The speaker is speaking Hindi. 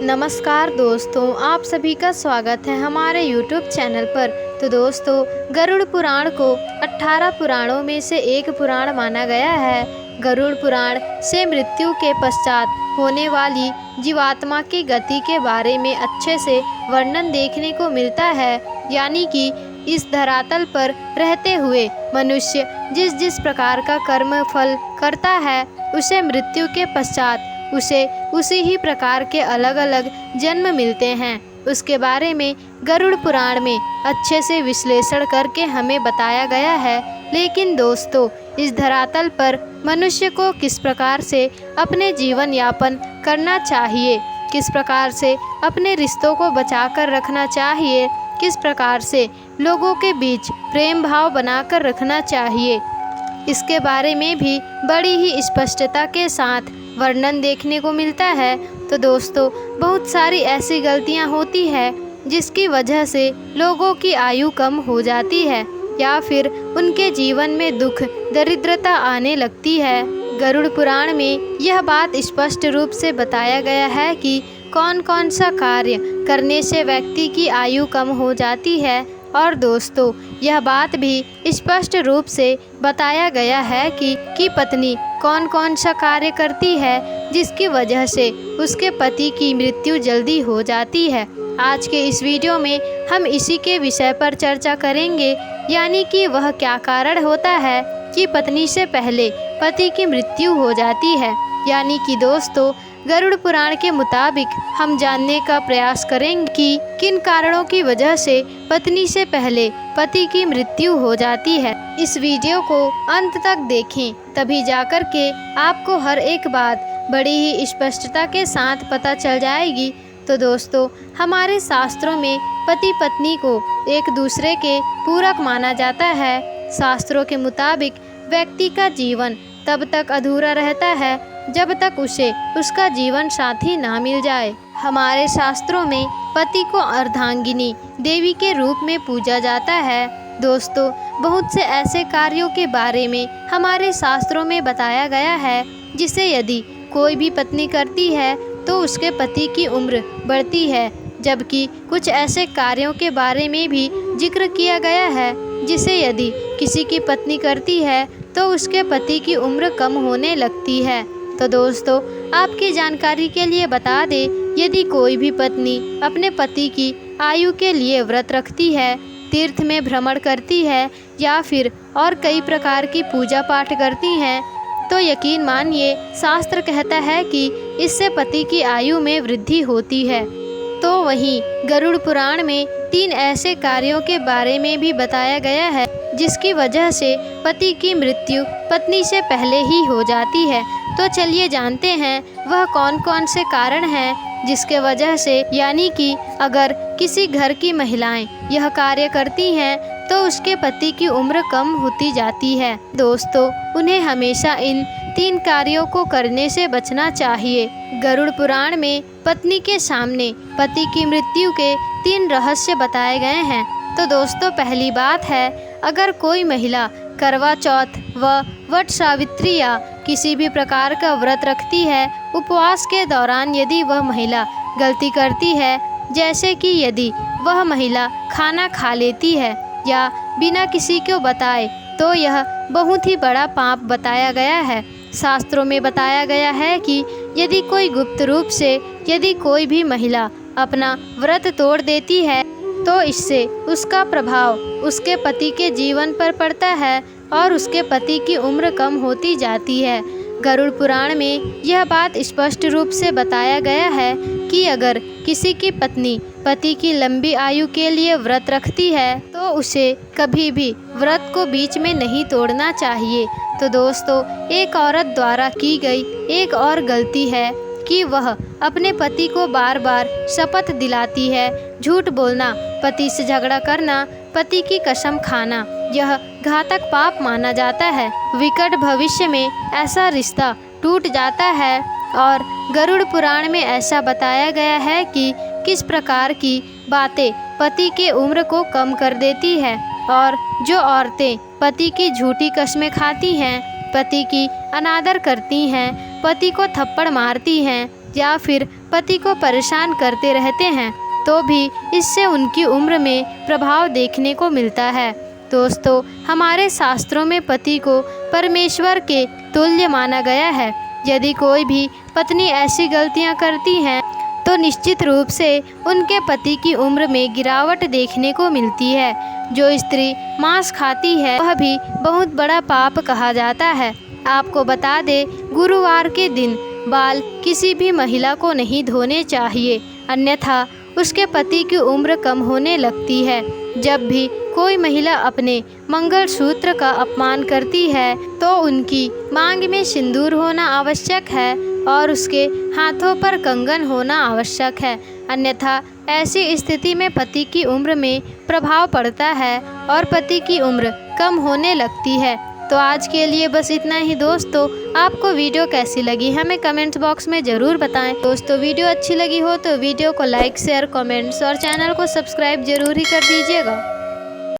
नमस्कार दोस्तों, आप सभी का स्वागत है हमारे YouTube चैनल पर। तो दोस्तों, गरुड़ पुराण को 18 पुराणों में से एक पुराण माना गया है। गरुड़ पुराण से मृत्यु के पश्चात होने वाली जीवात्मा की गति के बारे में अच्छे से वर्णन देखने को मिलता है। यानी कि इस धरातल पर रहते हुए मनुष्य जिस जिस प्रकार का कर्म फल करता है, उसे मृत्यु के पश्चात उसे उसी ही प्रकार के अलग अलग जन्म मिलते हैं। उसके बारे में गरुड़ पुराण में अच्छे से विश्लेषण करके हमें बताया गया है। लेकिन दोस्तों, इस धरातल पर मनुष्य को किस प्रकार से अपने जीवन यापन करना चाहिए, किस प्रकार से अपने रिश्तों को बचाकर रखना चाहिए, किस प्रकार से लोगों के बीच प्रेम भाव बनाकर रखना चाहिए, इसके बारे में भी बड़ी ही स्पष्टता के साथ वर्णन देखने को मिलता है। तो दोस्तों, बहुत सारी ऐसी गलतियां होती है जिसकी वजह से लोगों की आयु कम हो जाती है या फिर उनके जीवन में दुख दरिद्रता आने लगती है। गरुड़ पुराण में यह बात स्पष्ट रूप से बताया गया है कि कौन कौन सा कार्य करने से व्यक्ति की आयु कम हो जाती है। और दोस्तों, यह बात भी स्पष्ट रूप से बताया गया है कि पत्नी कौन कौन सा कार्य करती है जिसकी वजह से उसके पति की मृत्यु जल्दी हो जाती है। आज के इस वीडियो में हम इसी के विषय पर चर्चा करेंगे, यानी कि वह क्या कारण होता है कि पत्नी से पहले पति की मृत्यु हो जाती है। यानी कि दोस्तों, गरुड़ पुराण के मुताबिक हम जानने का प्रयास करेंगे कि किन कारणों की वजह से पत्नी से पहले पति की मृत्यु हो जाती है। इस वीडियो को अंत तक देखें, तभी जाकर के आपको हर एक बात बड़ी ही स्पष्टता के साथ पता चल जाएगी। तो दोस्तों, हमारे शास्त्रों में पति पत्नी को एक दूसरे के पूरक माना जाता है। शास्त्रों के मुताबिक व्यक्ति का जीवन तब तक अधूरा रहता है जब तक उसे उसका जीवन साथी ना मिल जाए। हमारे शास्त्रों में पति को अर्धांगिनी देवी के रूप में पूजा जाता है। दोस्तों, बहुत से ऐसे कार्यों के बारे में हमारे शास्त्रों में बताया गया है जिसे यदि कोई भी पत्नी करती है तो उसके पति की उम्र बढ़ती है, जबकि कुछ ऐसे कार्यों के बारे में भी जिक्र किया गया है जिसे यदि किसी की पत्नी करती है तो उसके पति की उम्र कम होने लगती है। तो दोस्तों, आपकी जानकारी के लिए बता दें, यदि कोई भी पत्नी अपने पति की आयु के लिए व्रत रखती है, तीर्थ में भ्रमण करती है या फिर और कई प्रकार की पूजा पाठ करती हैं, तो यकीन मानिए शास्त्र कहता है कि इससे पति की आयु में वृद्धि होती है। तो वहीं गरुड़ पुराण में 3 ऐसे कार्यों के बारे में भी बताया गया है जिसकी वजह से पति की मृत्यु पत्नी से पहले ही हो जाती है। तो चलिए जानते हैं वह कौन कौन से कारण हैं जिसके वजह से, यानी कि अगर किसी घर की महिलाएं यह कार्य करती हैं तो उसके पति की उम्र कम होती जाती है। दोस्तों, उन्हें हमेशा इन 3 कार्यों को करने से बचना चाहिए। गरुड़ पुराण में पत्नी के सामने पति की मृत्यु के 3 रहस्य बताए गए हैं। तो दोस्तों, पहली बात है, अगर कोई महिला करवा चौथ व वट सावित्री या किसी भी प्रकार का व्रत रखती है, उपवास के दौरान यदि वह महिला गलती करती है, जैसे कि यदि वह महिला खाना खा लेती है या बिना किसी को बताए, तो यह बहुत ही बड़ा पाप बताया गया है। शास्त्रों में बताया गया है कि यदि कोई गुप्त रूप से यदि कोई भी महिला अपना व्रत तोड़ देती है तो इससे उसका प्रभाव उसके पति के जीवन पर पड़ता है और उसके पति की उम्र कम होती जाती है। गरुड़ पुराण में यह बात स्पष्ट रूप से बताया गया है कि अगर किसी की पत्नी पति की लंबी आयु के लिए व्रत रखती है तो उसे कभी भी व्रत को बीच में नहीं तोड़ना चाहिए। तो दोस्तों, एक औरत द्वारा की गई एक और गलती है कि वह अपने पति को बार बार शपथ दिलाती है। झूठ बोलना, पति से झगड़ा करना, पति की कसम खाना, यह घातक पाप माना जाता है। विकट भविष्य में ऐसा रिश्ता टूट जाता है और गरुड़ पुराण में ऐसा बताया गया है कि किस प्रकार की बातें पति के उम्र को कम कर देती है। और जो औरतें पति की झूठी कसमें खाती हैं, पति की अनादर करती हैं, पति को थप्पड़ मारती हैं, या फिर पति को परेशान करते रहते हैं तो भी इससे उनकी उम्र में प्रभाव देखने को मिलता है। दोस्तों, हमारे शास्त्रों में पति को परमेश्वर के तुल्य माना गया है। यदि कोई भी पत्नी ऐसी गलतियां करती हैं तो निश्चित रूप से उनके पति की उम्र में गिरावट देखने को मिलती है। जो स्त्री मांस खाती है वह भी बहुत बड़ा पाप कहा जाता है। आपको बता दें, गुरुवार के दिन बाल किसी भी महिला को नहीं धोने चाहिए, अन्यथा उसके पति की उम्र कम होने लगती है। जब भी कोई महिला अपने मंगलसूत्र का अपमान करती है तो उनकी मांग में सिंदूर होना आवश्यक है और उसके हाथों पर कंगन होना आवश्यक है, अन्यथा ऐसी स्थिति में पति की उम्र में प्रभाव पड़ता है और पति की उम्र कम होने लगती है। तो आज के लिए बस इतना ही दोस्तों। आपको वीडियो कैसी लगी हमें कमेंट्स बॉक्स में ज़रूर बताएं। दोस्तों, वीडियो अच्छी लगी हो तो वीडियो को लाइक, शेयर, कमेंट्स और चैनल को सब्सक्राइब जरूर ही कर दीजिएगा।